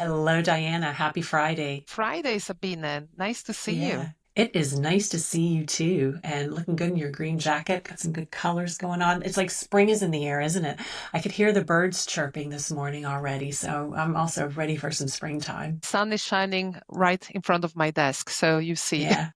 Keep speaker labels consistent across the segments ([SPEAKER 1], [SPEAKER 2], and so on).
[SPEAKER 1] Hello, Diana. Happy Friday.
[SPEAKER 2] Friday, Sabine. Nice to see you.
[SPEAKER 1] Yeah, it is nice to see you too. And looking good in your green jacket. Got some good colors going on. It's like spring is in the air, isn't it? I could hear the birds chirping this morning already. So I'm also ready for some springtime.
[SPEAKER 2] Sun is shining right in front of my desk, so you see,
[SPEAKER 1] Yeah.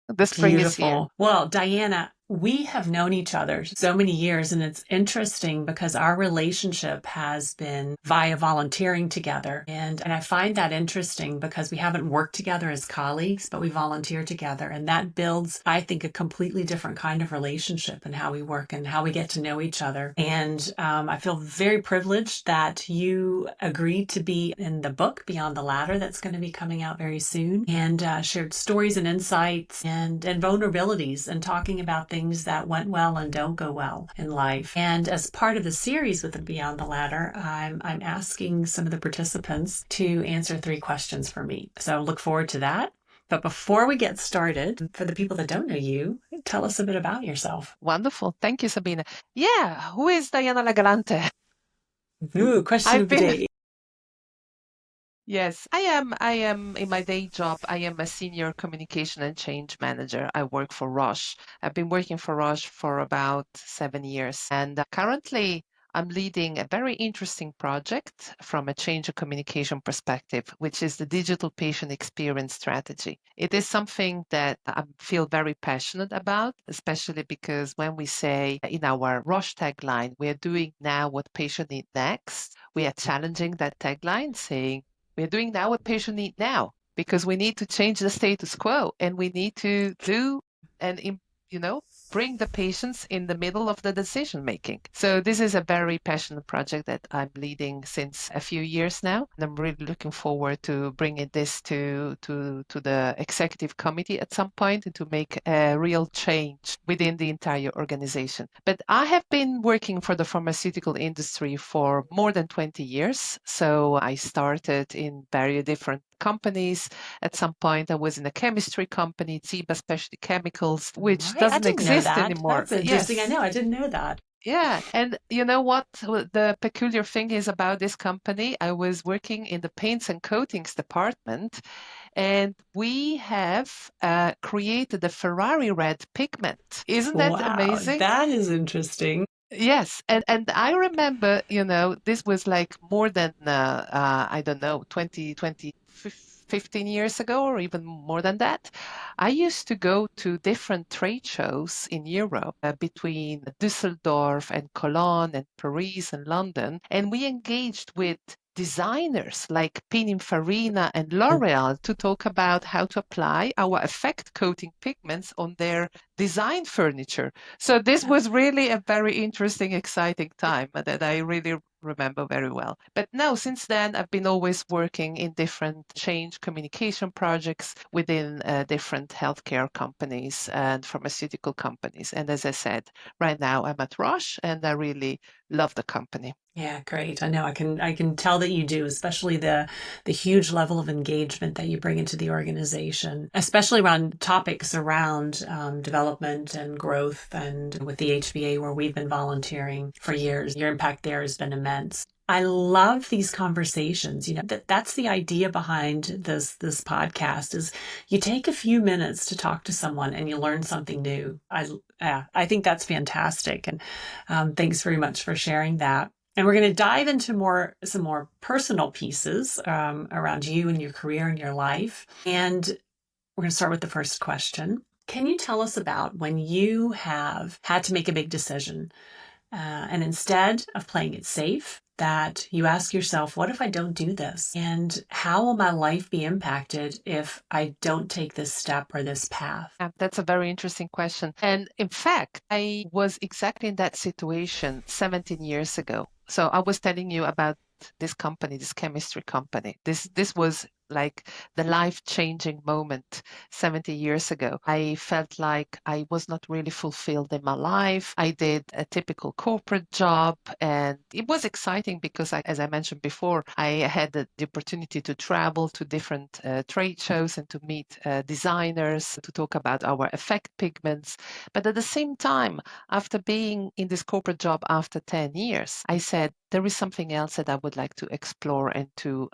[SPEAKER 2] the spring is here.
[SPEAKER 1] Beautiful. Well, Diana, we have known each other so many years, and it's interesting because our relationship has been via volunteering together. And I find that interesting because we haven't worked together as colleagues, but we volunteer together. And that builds, I think, a completely different kind of relationship in how we work and how we get to know each other. And I feel very privileged that you agreed to be in the book Beyond the Ladder that's going to be coming out very soon, and shared stories and insights and vulnerabilities and talking about things that went well and don't go well in life. And as part of the series with the Beyond the Ladder, I'm asking some of the participants to answer 3 questions for me. So look forward to that. But before we get started, for the people that don't know you, tell us a bit about yourself.
[SPEAKER 2] Wonderful. Thank you, Sabine. Yeah, who is Diana Lagalante?
[SPEAKER 1] Ooh, question
[SPEAKER 2] I've
[SPEAKER 1] of the
[SPEAKER 2] been
[SPEAKER 1] day.
[SPEAKER 2] Yes, I am in my day job. I am a senior communication and change manager. I work for Roche. I've been working for Roche for about 7 years. And currently, I'm leading a very interesting project from a change of communication perspective, which is the digital patient experience strategy. It is something that I feel very passionate about, especially because when we say in our Roche tagline, we are doing now what patient need next, we are challenging that tagline saying, we're doing now what patients need now because we need to change the status quo and we need to do and bring the patients in the middle of the decision making. So this is a very passionate project that I'm leading since a few years now, and I'm really looking forward to bringing this to the executive committee at some point and to make a real change within the entire organization. But I have been working for the pharmaceutical industry for more than 20 years. So I started in very different companies. At some point, I was in a chemistry company, Ziba Specialty Chemicals, which
[SPEAKER 1] Right. I
[SPEAKER 2] doesn't
[SPEAKER 1] didn't know
[SPEAKER 2] exist
[SPEAKER 1] that.
[SPEAKER 2] anymore.
[SPEAKER 1] That's interesting. I
[SPEAKER 2] Yes.
[SPEAKER 1] know. I didn't know that.
[SPEAKER 2] Yeah. And you know what the peculiar thing is about this company? I was working in the paints and coatings department, and we have created a Ferrari red pigment. Isn't that
[SPEAKER 1] Wow.
[SPEAKER 2] amazing?
[SPEAKER 1] That is interesting.
[SPEAKER 2] Yes, and I remember, this was like more than I don't know, 15 years ago, or even more than that. I used to go to different trade shows in Europe between Düsseldorf and Cologne and Paris and London, and we engaged with designers like Pininfarina and L'Oreal to talk about how to apply our effect coating pigments on their design furniture. So this was really a very interesting, exciting time that I really remember very well. But no, since then, I've been always working in different change communication projects within different healthcare companies and pharmaceutical companies. And as I said, right now I'm at Roche and I really love the company.
[SPEAKER 1] Yeah, great. I know I can tell that you do, especially the huge level of engagement that you bring into the organization, especially around topics around development and growth. And with the HBA, where we've been volunteering for years, your impact there has been immense. I love these conversations. That's the idea behind this podcast is you take a few minutes to talk to someone and you learn something new. I think that's fantastic. And thanks very much for sharing that. And we're going to dive into some more personal pieces around you and your career and your life. And we're going to start with the first question. Can you tell us about when you have had to make a big decision, and instead of playing it safe, that you ask yourself, what if I don't do this? And how will my life be impacted if I don't take this step or this path?
[SPEAKER 2] Yeah, that's a very interesting question. And in fact, I was exactly in that situation 17 years ago. So I was telling you about this company, this chemistry company. This was like the life-changing moment 70 years ago. I felt like I was not really fulfilled in my life. I did a typical corporate job, and it was exciting because, as I mentioned before, I had the opportunity to travel to different trade shows and to meet designers to talk about our effect pigments. But at the same time, after being in this corporate job after 10 years, I said, there is something else that I would like to explore and to,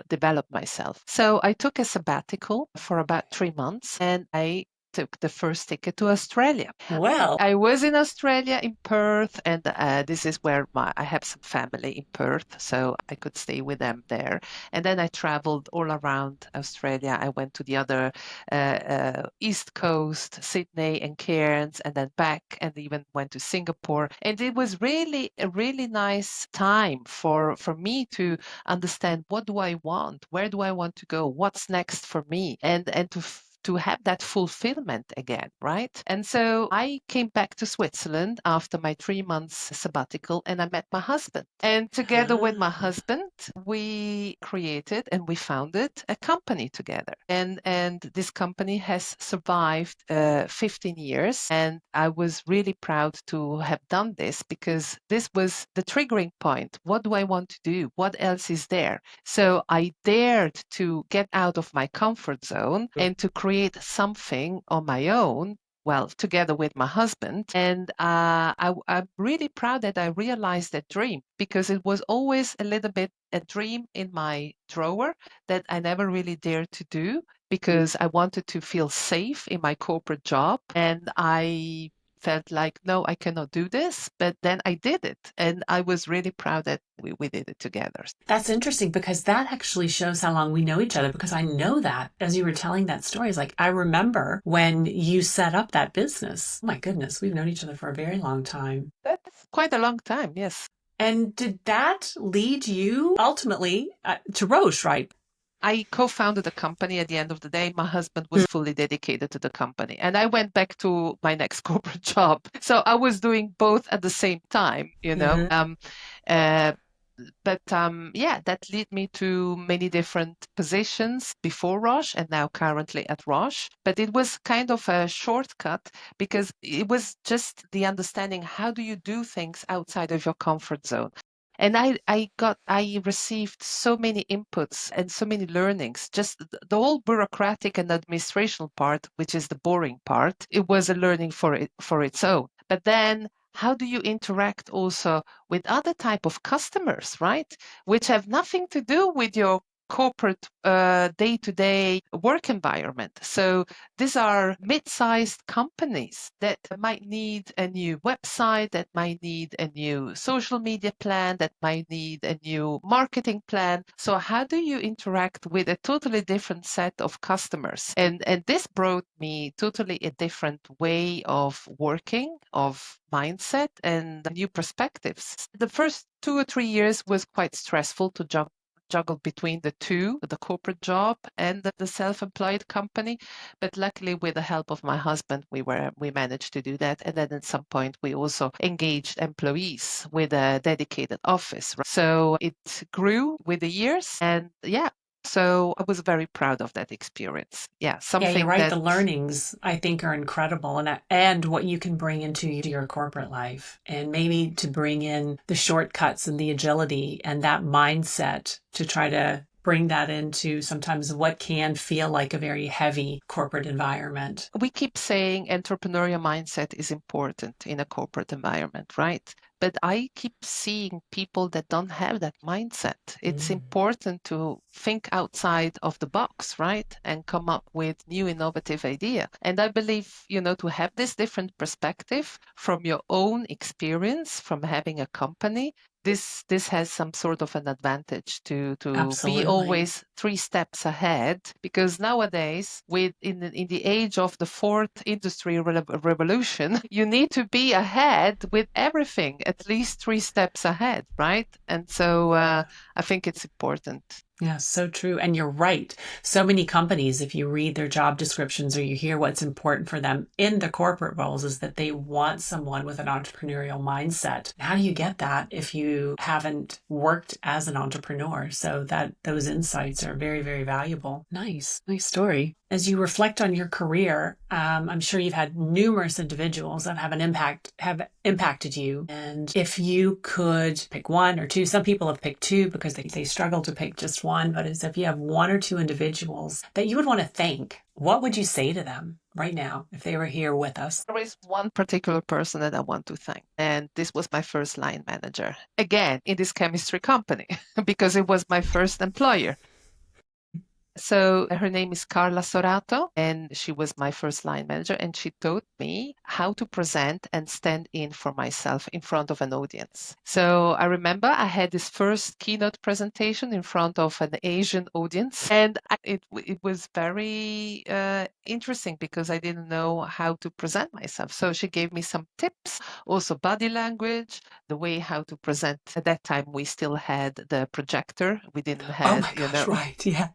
[SPEAKER 2] develop myself. So I took a sabbatical for about 3 months and I took the first ticket to Australia.
[SPEAKER 1] Well,
[SPEAKER 2] I was in Australia in Perth, and this is where I have some family in Perth, so I could stay with them there. And then I traveled all around Australia. I went to the other East Coast, Sydney and Cairns, and then back, and even went to Singapore. And it was really a really nice time for me to understand, what do I want, where do I want to go, what's next for me, and to have that fulfillment again, right? And so I came back to Switzerland after my 3 months sabbatical and I met my husband. And together with my
[SPEAKER 1] ah,
[SPEAKER 2] husband, we created and we founded a company together. And this company has survived 15 years. And I was really proud to have done this because this was the triggering point. What do I want to do? What else is there? So I dared to get out of my comfort zone and to create something on my own. Well, together with my husband. And I'm really proud that I realized that dream because it was always a little bit a dream in my drawer that I never really dared to do because I wanted to feel safe in my corporate job. And I felt like, no, I cannot do this. But then I did it. And I was really proud that we did it together.
[SPEAKER 1] that's interesting because that actually shows how long we know each other. Because I know that as you were telling that story, it's like I remember when you set up that business. Oh my goodness, we've known each other for a very long time.
[SPEAKER 2] That's quite a long time, yes.
[SPEAKER 1] And did that lead you ultimately to Roche, right?
[SPEAKER 2] I co-founded a company. At the end of the day, my husband was fully dedicated to the company. And I went back to my next corporate job. So I was doing both at the same time, you know.
[SPEAKER 1] Mm-hmm.
[SPEAKER 2] Uh, but yeah, that led me to many different positions before Roche and now currently at Roche. But it was kind of a shortcut because it was just the understanding, how do you do things outside of your comfort zone? And I received so many inputs and so many learnings. Just the whole bureaucratic and administrational part, which is the boring part, it was a learning for its own. But then how do you interact also with other type of customers, right? Which have nothing to do with your corporate day-to-day work environment. So these are mid-sized companies that might need a new website, that might need a new social media plan, that might need a new marketing plan. So how do you interact with a totally different set of customers? And this brought me totally a different way of working, of mindset and new perspectives. The first 2 or 3 years was quite stressful to juggle between the two, the corporate job and the self-employed company. But luckily, with the help of my husband, we managed to do that. And then at some point, we also engaged employees with a dedicated office. So it grew with the years, and yeah. So I was very proud of that experience. Yeah,
[SPEAKER 1] Yeah, you're
[SPEAKER 2] something
[SPEAKER 1] right.
[SPEAKER 2] that
[SPEAKER 1] The learnings I think are incredible, and what you can bring into your corporate life, and maybe to bring in the shortcuts and the agility and that mindset to try to bring that into sometimes what can feel like a very heavy corporate environment.
[SPEAKER 2] we keep saying entrepreneurial mindset is important in a corporate environment, right? But I keep seeing people that don't have that mindset. It's
[SPEAKER 1] Mm,
[SPEAKER 2] important to think outside of the box, right? And come up with new innovative idea. And I believe, to have this different perspective from your own experience, from having a company, this has some sort of an advantage to be
[SPEAKER 1] absolutely.
[SPEAKER 2] always 3 steps ahead, because nowadays, in the age of the fourth industry revolution, you need to be ahead with everything, at least 3 steps ahead, right? And so I think it's important.
[SPEAKER 1] Yeah, so true. And you're right. So many companies, if you read their job descriptions or you hear what's important for them in the corporate roles, is that they want someone with an entrepreneurial mindset. How do you get that if you haven't worked as an entrepreneur? So that those insights are very, very valuable. Nice, nice story. As you reflect on your career, I'm sure you've had numerous individuals that have impacted you. And if you could pick one or two, some people have picked two because they struggle to pick just one. But as if you have one or two individuals that you would want to thank, what would you say to them right now if they were here with us?
[SPEAKER 2] There is one particular person that I want to thank, and this was my first line manager, again, in this chemistry company, because it was my first employer. So her name is Carla Sorato, and she was my first line manager. And she taught me how to present and stand in for myself in front of an audience. So I remember I had this first keynote presentation in front of an Asian audience, and it was very interesting because I didn't know how to present myself. So she gave me some tips, also body language, the way how to present. At that time, we still had the projector. We didn't
[SPEAKER 1] Oh
[SPEAKER 2] had,
[SPEAKER 1] my gosh, right. Yeah.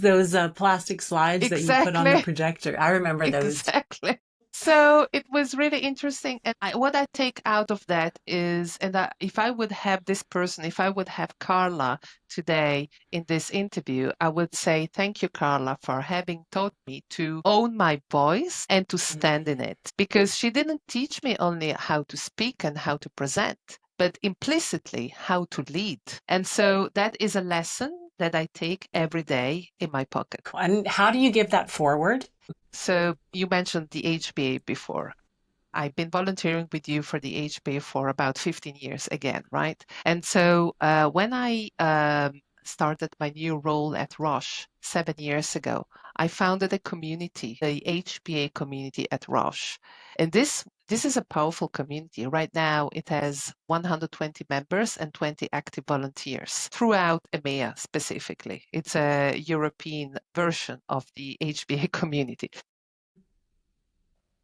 [SPEAKER 1] Those plastic slides that you put on the
[SPEAKER 2] exactly.
[SPEAKER 1] projector. I remember those.
[SPEAKER 2] Exactly. So it was really interesting. And what I take out of that is, if I would have this person, if I would have Carla today in this interview, I would say, thank you, Carla, for having taught me to own my voice and to stand in it. Because she didn't teach me only how to speak and how to present, but implicitly how to lead. And so that is a lesson that I take every day in my pocket.
[SPEAKER 1] And how do you give that forward?
[SPEAKER 2] So you mentioned the HBA before. I've been volunteering with you for the HBA for about 15 years again, right? And so when I started my new role at Roche 7 years ago, I founded a community, the HBA community at Roche. And this is a powerful community. Right now, it has 120 members and 20 active volunteers throughout EMEA specifically. It's a European version of the HBA community.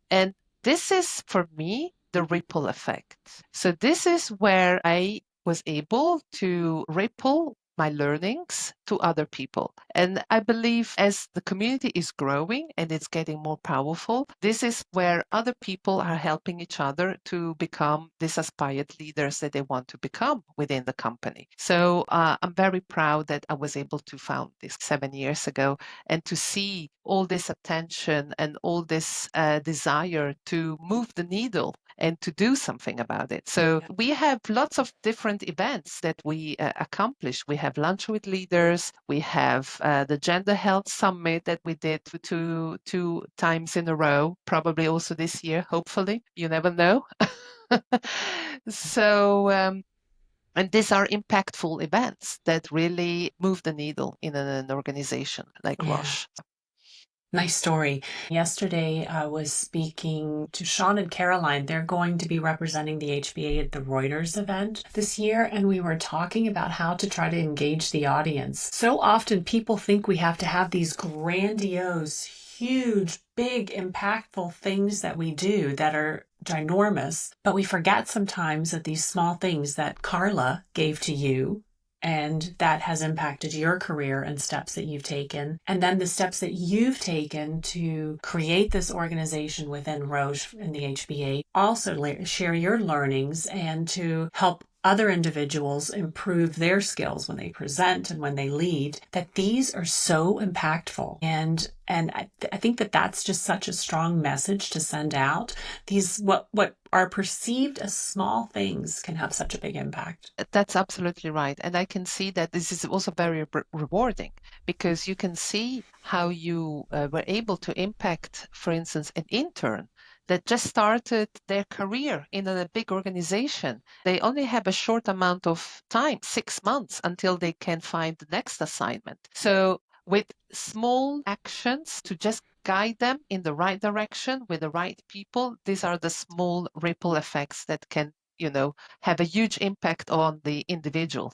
[SPEAKER 2] And this is for me the ripple effect. So, this is where I was able to ripple my learnings to other people. And I believe as the community is growing and it's getting more powerful, this is where other people are helping each other to become these aspired leaders that they want to become within the company. So I'm very proud that I was able to found this 7 years ago and to see all this attention and all this desire to move the needle and to do something about it. So we have lots of different events that we accomplish. We have lunch with leaders. We have the Gender Health Summit that we did two times in a row, probably also this year, hopefully. You never know. So, and these are impactful events that really move the needle in an organization like
[SPEAKER 1] Yeah.
[SPEAKER 2] Roche.
[SPEAKER 1] Nice story. Yesterday, I was speaking to Sean and Caroline. They're going to be representing the HBA at the Reuters event this year, and we were talking about how to try to engage the audience. So often, people think we have to have these grandiose, huge, big, impactful things that we do that are ginormous, but we forget sometimes that these small things that Carla gave to you and that has impacted your career and steps that you've taken. And then the steps that you've taken to create this organization within Roche and the HBA. Also share your learnings and to help other individuals improve their skills when they present and when they lead, that these are so impactful. And I think that that's just such a strong message to send out. These, what are perceived as small things can have such a big impact.
[SPEAKER 2] That's absolutely right. And I can see that this is also very rewarding because you can see how you were able to impact, for instance, an intern that just started their career in a big organization. They only have a short amount of time, 6 months, until they can find the next assignment. So with small actions to just guide them in the right direction with the right people, these are the small ripple effects that can, have a huge impact on the individual.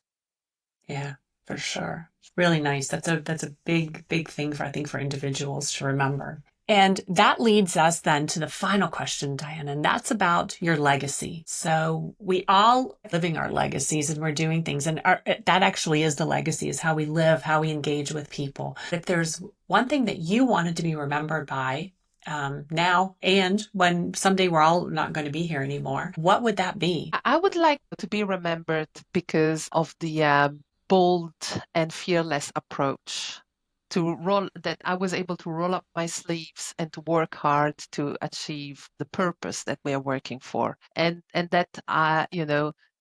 [SPEAKER 1] Yeah, for sure. Really nice. That's a big, big thing for, I think, for individuals to remember. And that leads us then to the final question, Diana, and that's about your legacy. So we all living our legacies and we're doing things, and that actually is the legacy, is how we live, how we engage with people. If there's one thing that you wanted to be remembered by now and when someday we're all not going to be here anymore, what would that be?
[SPEAKER 2] I would like to be remembered because of the bold and fearless approach to roll that I was able to roll up my sleeves and to work hard to achieve the purpose that we are working for, and that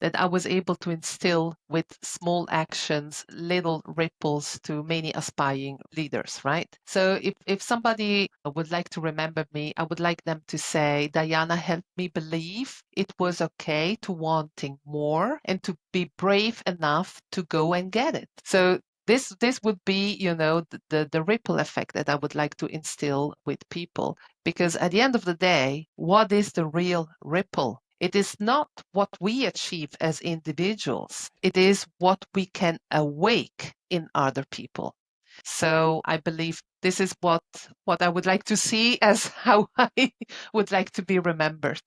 [SPEAKER 2] that I was able to instill with small actions little ripples to many aspiring leaders, right? So if somebody would like to remember me, I would like them to say, Diana helped me believe it was okay to wanting more and to be brave enough to go and get it. So this would be, the ripple effect that I would like to instill with people. Because at the end of the day, what is the real ripple? It is not what we achieve as individuals. It is what we can awake in other people. So I believe this is what I would like to see as how I would like to be remembered.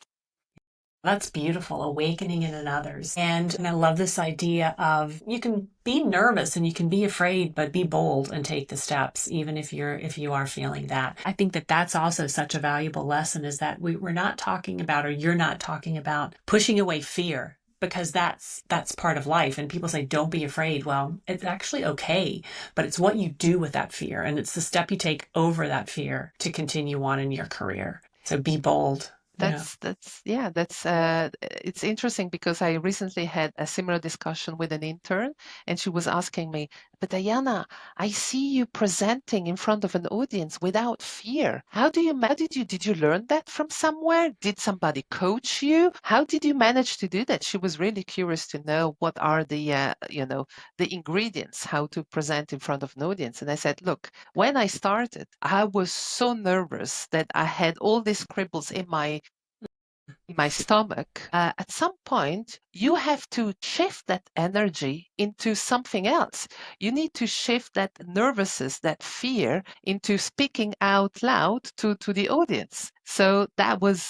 [SPEAKER 1] That's beautiful, awakening it in others. And I love this idea of you can be nervous and you can be afraid, but be bold and take the steps, even if you are feeling that. I think that that's also such a valuable lesson, is that we're not talking about, or you're not talking about, pushing away fear, because that's part of life. And people say, don't be afraid. Well, it's actually okay, but it's what you do with that fear. And it's the step you take over that fear to continue on in your career. So be bold. Yeah.
[SPEAKER 2] That's it's interesting because I recently had a similar discussion with an intern, and she was asking me, but Diana, I see you presenting in front of an audience without fear. How did you learn that from somewhere? Did somebody coach you? How did you manage to do that? She was really curious to know what are the ingredients, how to present in front of an audience. And I said, look, when I started, I was so nervous that I had all these scribbles in my stomach. At some point, you have to shift that energy into something else. You need to shift that nervousness, that fear, into speaking out loud to the audience. So that was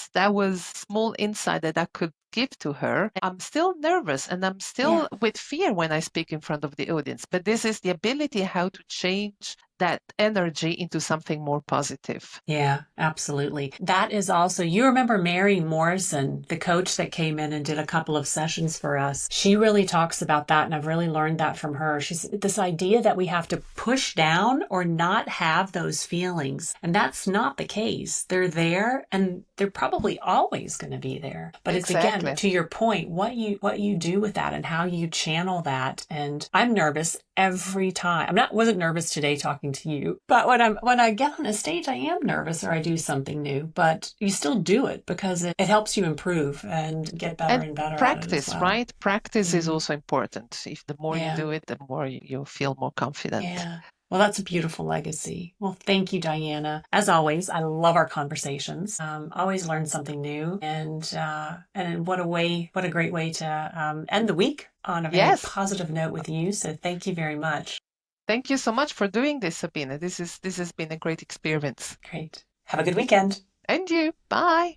[SPEAKER 2] small insight that I could give to her. I'm still nervous and I'm
[SPEAKER 1] Yeah.
[SPEAKER 2] still with fear when I speak in front of the audience, but this is the ability how to change that energy into something more positive.
[SPEAKER 1] Yeah, absolutely. That is also, you remember Mary Morrison, the coach that came in and did a couple of sessions for us. She really talks about that, and I've really learned that from her. She's this idea that we have to push down or not have those feelings. And that's not the case. They're there and they're probably always going to be there. But it's, again,
[SPEAKER 2] Exactly.
[SPEAKER 1] to your point, what you do with that and how you channel that. And I'm nervous every time. Wasn't nervous today talking to you, but when I get on a stage, I am nervous, or I do something new, but you still do it because it helps you improve and get better
[SPEAKER 2] And
[SPEAKER 1] and better at it as
[SPEAKER 2] practice,
[SPEAKER 1] well.
[SPEAKER 2] right? Practice is
[SPEAKER 1] Hmm.
[SPEAKER 2] also important. If the more you
[SPEAKER 1] Yeah.
[SPEAKER 2] do it, the more you feel more confident.
[SPEAKER 1] Yeah. Well, that's a beautiful legacy. Well, thank you, Diana. As always, I love our conversations. Always learn something new, and what a great way to end the week on a very
[SPEAKER 2] Yes.
[SPEAKER 1] positive note with you. So, thank you very much.
[SPEAKER 2] Thank you so much for doing this, Sabine. This has been a great experience.
[SPEAKER 1] Great. Have a good weekend.
[SPEAKER 2] And you. Bye.